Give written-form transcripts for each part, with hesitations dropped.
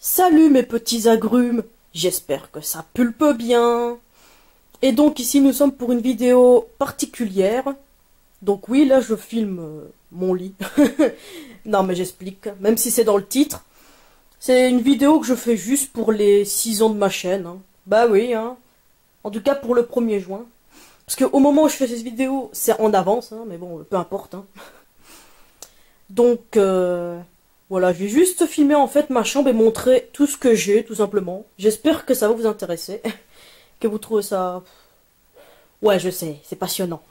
Salut mes petits agrumes, j'espère que ça pulpe bien. Et donc ici nous sommes pour une vidéo particulière. Donc oui, là je filme mon lit. Non mais j'explique, même si c'est dans le titre. C'est une vidéo que je fais juste pour les 6 ans de ma chaîne. Hein. Bah oui, hein. En tout cas pour le 1er juin. Parce qu'au moment où je fais cette vidéo, c'est en avance, hein, mais bon, peu importe. Hein. Donc voilà, je vais juste filmer en fait ma chambre et montrer tout ce que j'ai, tout simplement. J'espère que ça va vous intéresser. Que vous trouvez ça... Ouais, je sais, c'est passionnant.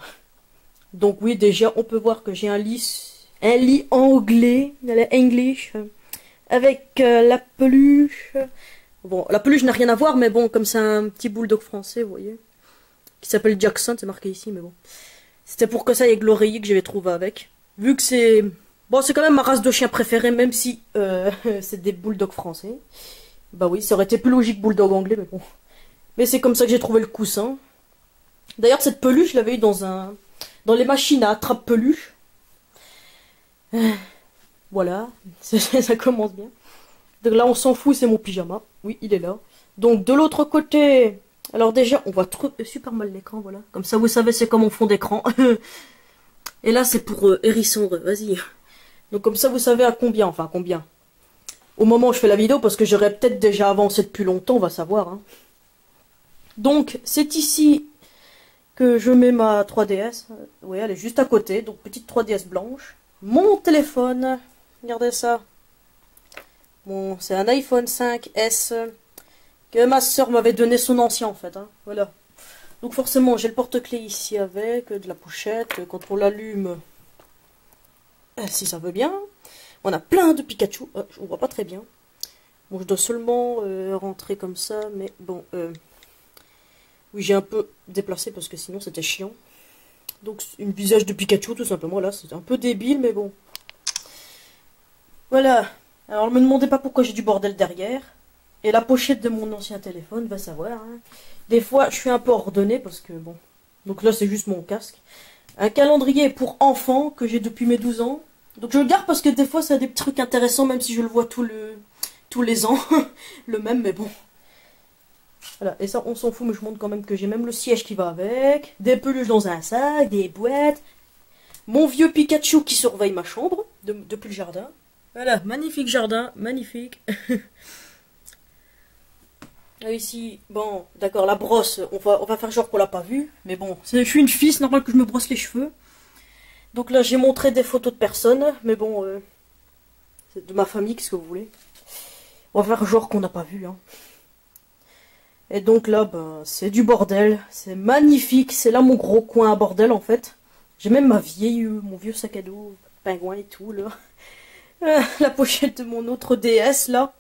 Donc oui, déjà, on peut voir que j'ai un lit anglais, English, avec la peluche. Bon, la peluche n'a rien à voir, mais bon, comme c'est un petit bulldog français, vous voyez, qui s'appelle Jackson, c'est marqué ici, mais bon. C'était pour que ça y ait l'oreiller que j'avais trouvé avec. Vu que c'est... Bon, c'est quand même ma race de chien préférée, même si c'est des bulldogs français. Bah oui, ça aurait été plus logique bulldog anglais, mais bon. Mais c'est comme ça que j'ai trouvé le coussin. D'ailleurs, cette peluche, je l'avais eu dans les machines à attrape-peluche. Voilà, ça commence bien. Donc là, on s'en fout, c'est mon pyjama. Oui, il est là. Donc, de l'autre côté... Alors déjà, on voit super mal l'écran, voilà. Comme ça, vous savez, c'est comme mon fond d'écran. Et là, c'est pour Hérisson, vas-y. Donc comme ça, vous savez à combien, enfin combien. Au moment où je fais la vidéo, parce que j'aurais peut-être déjà avancé depuis longtemps, on va savoir. Hein. Donc, c'est ici que je mets ma 3DS. Oui, elle est juste à côté, donc petite 3DS blanche. Mon téléphone, regardez ça. Bon, c'est un iPhone 5S que ma soeur m'avait donné son ancien en fait. Hein. Voilà. Donc forcément, j'ai le porte-clés ici avec, de la pochette. Quand on l'allume... Si ça veut bien. On a plein de Pikachu. On voit pas très bien. Bon, je dois seulement rentrer comme ça. Mais bon. Oui, j'ai un peu déplacé parce que sinon c'était chiant. Donc, une visage de Pikachu, tout simplement. Là, c'est un peu débile, mais bon. Voilà. Alors, ne me demandez pas pourquoi j'ai du bordel derrière. Et la pochette de mon ancien téléphone, va savoir. Hein. Des fois, je suis un peu ordonné parce que bon. Donc là, c'est juste mon casque. Un calendrier pour enfants que j'ai depuis mes 12 ans. Donc je le garde parce que des fois ça a des trucs intéressants même si je le vois tous les ans. Le même mais bon. Voilà, et ça on s'en fout mais je montre quand même que j'ai même le siège qui va avec. Des peluches dans un sac, des boîtes. Mon vieux Pikachu qui surveille ma chambre depuis le jardin. Voilà, magnifique jardin, magnifique. Là, ici, bon, d'accord, la brosse, on va faire genre qu'on l'a pas vue. Mais bon, je suis une fille, c'est normal que je me brosse les cheveux. Donc là, j'ai montré des photos de personnes, mais bon, c'est de ma famille, qu'est-ce que vous voulez. On va faire genre qu'on n'a pas vu. Hein. Et donc là, ben, c'est du bordel, c'est magnifique, c'est là mon gros coin à bordel en fait. J'ai même mon vieux sac à dos, pingouin et tout, là. La pochette de mon autre DS, là.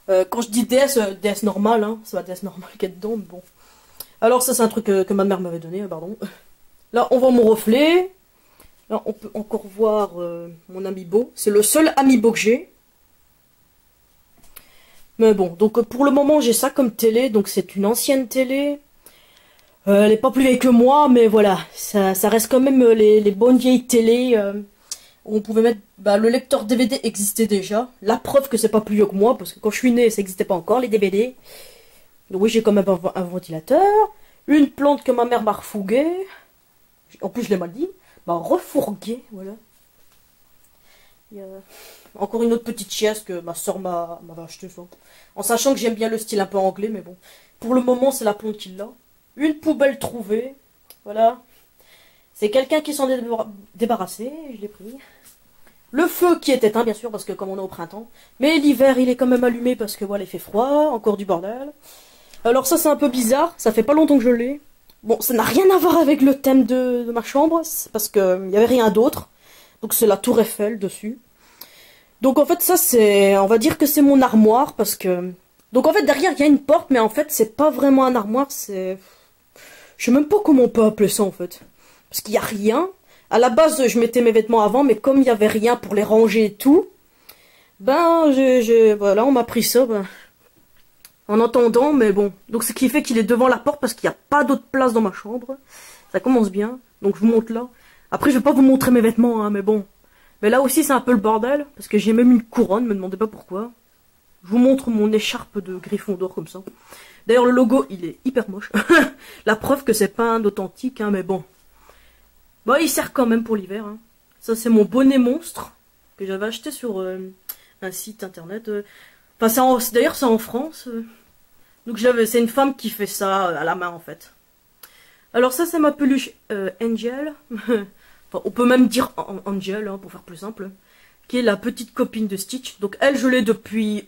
Quand je dis DS, DS normal, hein, c'est pas DS normal qu'il y a dedans, mais bon. Alors ça, c'est un truc que ma mère m'avait donné, pardon. Là, on voit mon reflet. Là, on peut encore voir mon Amiibo. C'est le seul Amiibo que j'ai. Mais bon, donc pour le moment, j'ai ça comme télé. Donc c'est une ancienne télé. Elle est pas plus vieille que moi, mais voilà. Ça reste quand même les bonnes vieilles télé. Où on pouvait mettre... Bah, le lecteur DVD existait déjà. La preuve que c'est pas plus vieux que moi. Parce que quand je suis née, ça n'existait pas encore, les DVD. Donc oui, j'ai quand même un ventilateur. Une plante que ma mère m'a refourguée. En plus, je l'ai mal dit. Bah, refourgué, voilà. Il y a encore une autre petite chaise que ma soeur m'avait acheté, ça. En sachant que j'aime bien le style un peu anglais, mais bon. Pour le moment, c'est la plante qui l'a. Une poubelle trouvée, voilà. C'est quelqu'un qui s'en est débarrassé, je l'ai pris. Le feu qui est éteint, bien sûr, parce que comme on est au printemps. Mais l'hiver, il est quand même allumé parce que voilà, il fait froid, encore du bordel. Alors ça, c'est un peu bizarre, ça fait pas longtemps que je l'ai. Bon, ça n'a rien à voir avec le thème de ma chambre, parce qu'il n'y avait rien d'autre. Donc c'est la tour Eiffel dessus. Donc en fait ça c'est, on va dire que c'est mon armoire, parce que... Donc en fait derrière il y a une porte, mais en fait c'est pas vraiment un armoire, c'est... Je sais même pas comment on peut appeler ça en fait. Parce qu'il n'y a rien. À la base je mettais mes vêtements avant, mais comme il n'y avait rien pour les ranger et tout, ben voilà, on m'a pris ça, ben... En attendant, mais bon. Donc ce qui fait qu'il est devant la porte parce qu'il n'y a pas d'autre place dans ma chambre. Ça commence bien. Donc je vous montre là. Après je vais pas vous montrer mes vêtements, hein, mais bon. Mais là aussi c'est un peu le bordel. Parce que j'ai même une couronne, me demandez pas pourquoi. Je vous montre mon écharpe de Gryffondor comme ça. D'ailleurs, le logo, il est hyper moche. La preuve que c'est pas un authentique, hein, mais bon. Bon, il sert quand même pour l'hiver. Hein. Ça, c'est mon bonnet monstre que j'avais acheté sur un site internet. Enfin, d'ailleurs, c'est en France. Donc, c'est une femme qui fait ça à la main, en fait. Alors, ça, c'est ma peluche Angel. Enfin, on peut même dire Angel, hein, pour faire plus simple. Qui est la petite copine de Stitch. Donc, elle, je l'ai depuis...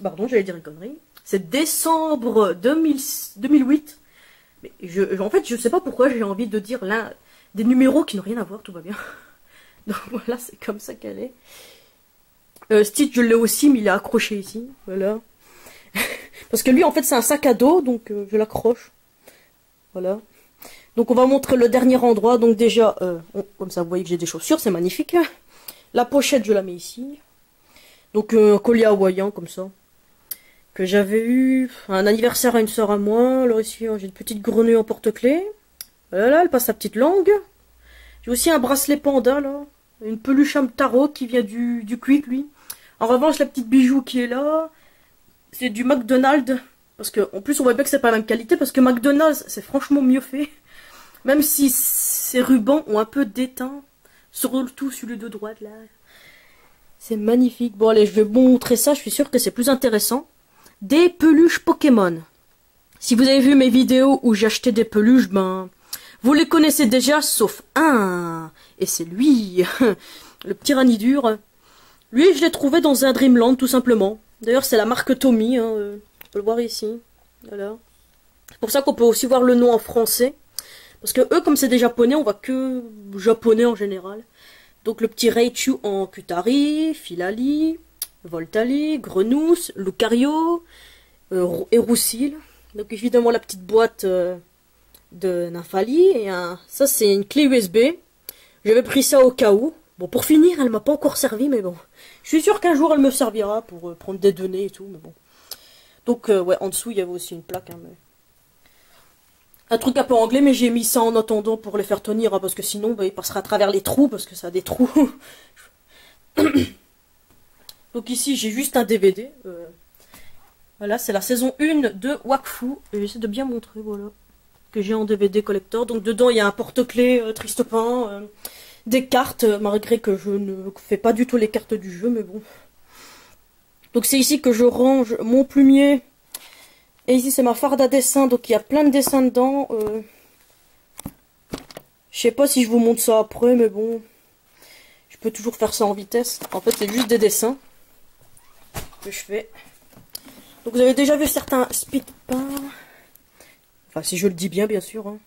pardon, j'allais dire une connerie. C'est décembre 2008. Mais en fait, je sais pas pourquoi j'ai envie de dire l'un des numéros qui n'ont rien à voir, tout va bien. Donc voilà, c'est comme ça qu'elle est. Stitch, je l'ai aussi, mais il est accroché ici. Voilà. Parce que lui, en fait, c'est un sac à dos, donc je l'accroche. Voilà. Donc on va montrer le dernier endroit. Donc déjà, comme ça, vous voyez que j'ai des chaussures, c'est magnifique. La pochette, je la mets ici. Donc un collier hawaïen, comme ça. Que j'avais eu un anniversaire à une soeur à moi. Alors ici, j'ai une petite grenouille en porte-clés. Voilà, elle passe sa petite langue. J'ai aussi un bracelet panda, là. Une peluche à tarot qui vient du Quick, lui. En revanche, la petite bijou qui est là, c'est du McDonald's. Parce que, en plus, on voit bien que c'est pas la même qualité. Parce que McDonald's, c'est franchement mieux fait. Même si ces rubans ont un peu déteint. Surtout celui de droite, là. C'est magnifique. Bon, allez, je vais vous montrer ça. Je suis sûre que c'est plus intéressant. Des peluches Pokémon. Si vous avez vu mes vidéos où j'ai acheté des peluches, ben... vous les connaissez déjà, sauf un. Et c'est lui. Le petit Ranidur. Lui, je l'ai trouvé dans un Dreamland, tout simplement. D'ailleurs, c'est la marque Tommy. Hein, on peut le voir ici. Voilà. C'est pour ça qu'on peut aussi voir le nom en français. Parce que eux, comme c'est des japonais, on voit que japonais en général. Donc le petit Raichu en Cutari, Filali, Voltali, Grenousse, Lucario et Roussil. Donc évidemment la petite boîte de Nymphali. Et ça c'est une clé USB. J'avais pris ça au cas où. Bon, pour finir, elle m'a pas encore servi, mais bon. Je suis sûr qu'un jour elle me servira pour prendre des données et tout, mais bon. Donc ouais, en dessous il y avait aussi une plaque. Hein, mais... un truc un peu anglais, mais j'ai mis ça en attendant pour les faire tenir, hein, parce que sinon bah, il passera à travers les trous, parce que ça a des trous. Donc ici j'ai juste un DVD. Voilà, c'est la saison 1 de Wakfu. Et j'essaie de bien montrer, voilà. Que j'ai en DVD collector. Donc dedans il y a un porte-clés Tristopin, des cartes, malgré que je ne fais pas du tout les cartes du jeu, mais bon. Donc c'est ici que je range mon plumier. Et ici c'est ma farde à dessin, donc il y a plein de dessins dedans. Je sais pas si je vous montre ça après, mais bon. Je peux toujours faire ça en vitesse. En fait c'est juste des dessins que je fais. Donc vous avez déjà vu certains speed paints. Enfin si je le dis bien sûr. Hein.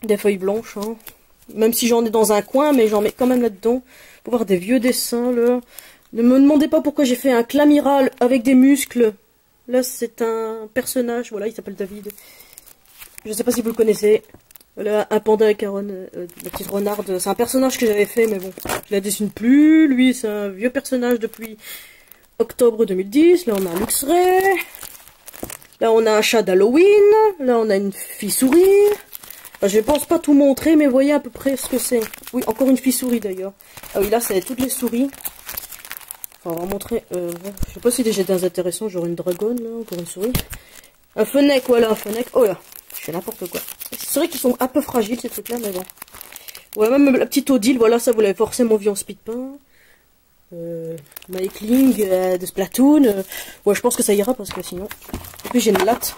Des feuilles blanches. Hein. Même si j'en ai dans un coin, mais j'en mets quand même là-dedans. Pour voir des vieux dessins là. Ne me demandez pas pourquoi j'ai fait un clamiral avec des muscles. Là, c'est un personnage, voilà, il s'appelle David. Je sais pas si vous le connaissez. Voilà, un panda avec la petite renarde. C'est un personnage que j'avais fait, mais bon, je la dessine plus. Lui, c'est un vieux personnage depuis octobre 2010. Là, on a un Luxray. Là, on a un chat d'Halloween. Là, on a une fille souris. Enfin, je pense pas tout montrer, mais voyez à peu près ce que c'est. Oui, encore une fille souris d'ailleurs. Ah oui, là, c'est toutes les souris. Enfin, on va montrer, je sais pas si déjà des intéressants, genre une dragonne, là, encore une souris. Un fennec, voilà, un fennec. Oh là, je fais n'importe quoi. C'est vrai qu'ils sont un peu fragiles, ces trucs-là, mais bon. Ouais, même la petite Odile, voilà, ça vous l'avez forcément vu en speedpaint. Maikling, de Splatoon. Ouais, je pense que ça ira, parce que sinon... Et puis j'ai une latte.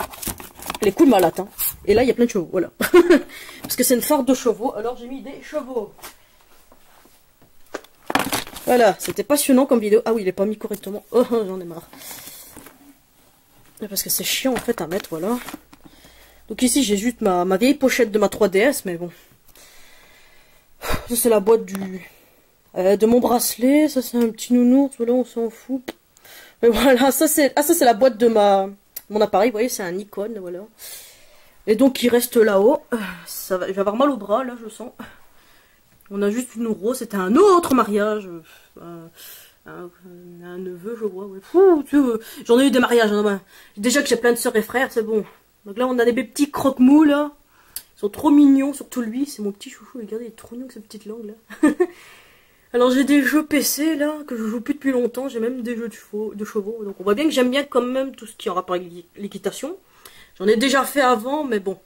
Elle est cool, ma latte, hein. Et là, il y a plein de chevaux, voilà. Parce que c'est une farde de chevaux, alors j'ai mis des chevaux. Voilà, c'était passionnant comme vidéo. Ah oui, il est pas mis correctement. Oh, j'en ai marre. Parce que c'est chiant en fait à mettre, voilà. Donc ici, j'ai juste ma vieille pochette de ma 3DS, mais bon. Ça, c'est la boîte de mon bracelet. Ça, c'est un petit nounours. Voilà, on s'en fout. Mais voilà, ça, c'est la boîte de mon appareil. Vous voyez, c'est un Nikon, voilà. Et donc, il reste là-haut. Je vais avoir mal au bras, là, je le sens. On a juste une rose, c'était un autre mariage. Un neveu, je vois. Ouais. J'en ai eu des mariages. Hein, déjà que j'ai plein de soeurs et frères, c'est bon. Donc là, on a des petits croque-mous, là. Ils sont trop mignons, surtout lui. C'est mon petit chouchou. Regardez, il est trop mignon avec sa petite langue, là. Alors j'ai des jeux PC là, que je joue plus depuis longtemps, j'ai même des jeux de chevaux. Donc on voit bien que j'aime bien quand même tout ce qui est en rapport avec l'équitation. J'en ai déjà fait avant, mais bon.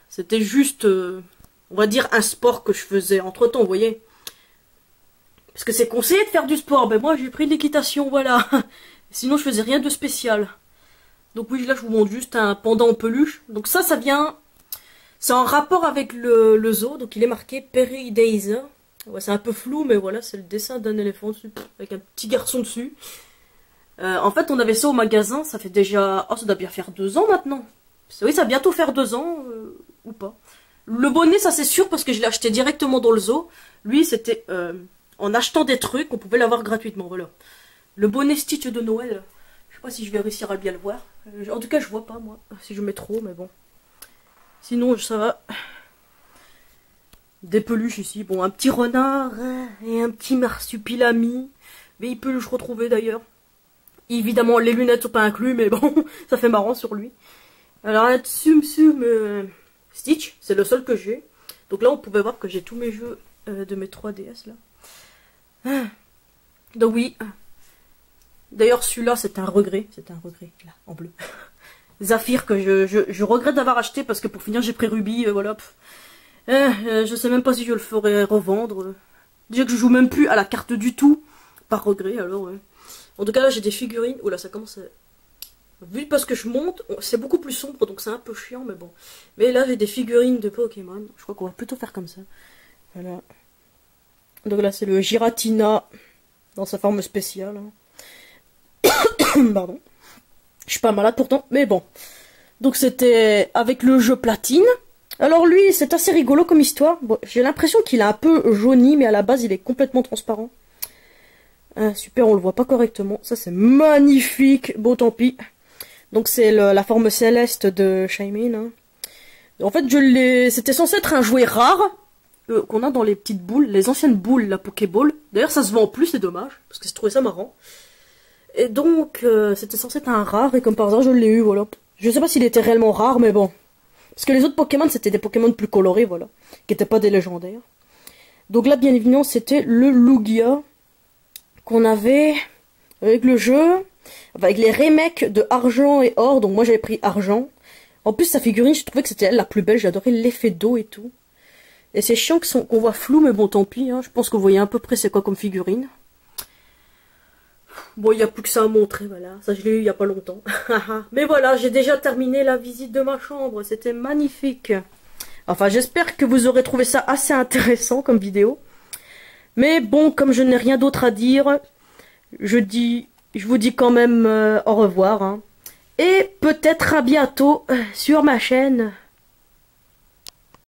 C'était juste, on va dire, un sport que je faisais entre-temps, vous voyez. Parce que c'est conseillé de faire du sport, ben moi j'ai pris de l'équitation, voilà. Sinon je faisais rien de spécial. Donc oui, là je vous montre juste un pendant en peluche. Donc ça vient... C'est en rapport avec le zoo, donc il est marqué Perry Days. Ouais, c'est un peu flou, mais voilà, c'est le dessin d'un éléphant dessus, avec un petit garçon dessus. En fait, on avait ça au magasin, ça fait déjà... Oh, ça doit bien faire 2 ans maintenant. Oui, ça va bientôt faire 2 ans, ou pas. Le bonnet, ça c'est sûr, parce que je l'ai acheté directement dans le zoo. Lui, c'était... en achetant des trucs, on pouvait l'avoir gratuitement, voilà. Le bonnet Stitch de Noël, je sais pas si je vais réussir à bien le voir. En tout cas, je vois pas, moi, si je mets trop, mais bon. Sinon, ça va. Des peluches ici. Bon, un petit renard et un petit marsupilami. Mais il peluche retrouvé d'ailleurs. Évidemment, les lunettes sont pas inclus, mais bon, ça fait marrant sur lui. Alors, un Tsum Tsum Stitch, c'est le seul que j'ai. Donc là, on pouvait voir que j'ai tous mes jeux de mes 3DS là. Donc oui. D'ailleurs, celui-là, c'est un regret. C'est un regret, là, en bleu. Zafir que je regrette d'avoir acheté parce que pour finir, j'ai pris Ruby, voilà. Je sais même pas si je le ferai revendre. Déjà que je joue même plus à la carte du tout. Par regret, alors ouais. En tout cas, là, j'ai des figurines. Oh là, ça commence à... Vu parce que je monte, c'est beaucoup plus sombre, donc c'est un peu chiant, mais bon. Mais là, j'ai des figurines de Pokémon. Je crois qu'on va plutôt faire comme ça. Voilà. Donc là, c'est le Giratina dans sa forme spéciale. Pardon. Je suis pas malade pourtant, mais bon. Donc c'était avec le jeu Platine. Alors lui, c'est assez rigolo comme histoire. Bon, j'ai l'impression qu'il est un peu jauni, mais à la base, il est complètement transparent. Ah, super, on le voit pas correctement. Ça, c'est magnifique. Bon, tant pis. Donc c'est la forme céleste de Shaymin. Hein. En fait, c'était censé être un jouet rare qu'on a dans les petites boules, les anciennes boules, la Pokéball. D'ailleurs, ça se vend plus, c'est dommage, parce que je trouvais ça marrant. Et donc, c'était censé être un rare, et comme par hasard, je l'ai eu, voilà. Je sais pas s'il était réellement rare, mais bon. Parce que les autres Pokémon, c'était des Pokémon plus colorés, voilà. Qui n'étaient pas des légendaires. Donc là, bien évidemment, c'était le Lugia. Qu'on avait avec le jeu. Avec les remakes de Argent et Or. Donc moi, j'avais pris Argent. En plus, sa figurine, je trouvais que c'était elle la plus belle. J'adorais l'effet d'eau et tout. Et c'est chiant qu'on voit flou, mais bon, tant pis. Hein. Je pense que vous voyez à peu près c'est quoi comme figurine. Bon, il n'y a plus que ça à montrer, voilà. Ça, je l'ai eu il n'y a pas longtemps. Mais voilà, j'ai déjà terminé la visite de ma chambre. C'était magnifique. Enfin, j'espère que vous aurez trouvé ça assez intéressant comme vidéo. Mais bon, comme je n'ai rien d'autre à dire, je vous dis quand même au revoir. Hein. Et peut-être à bientôt sur ma chaîne.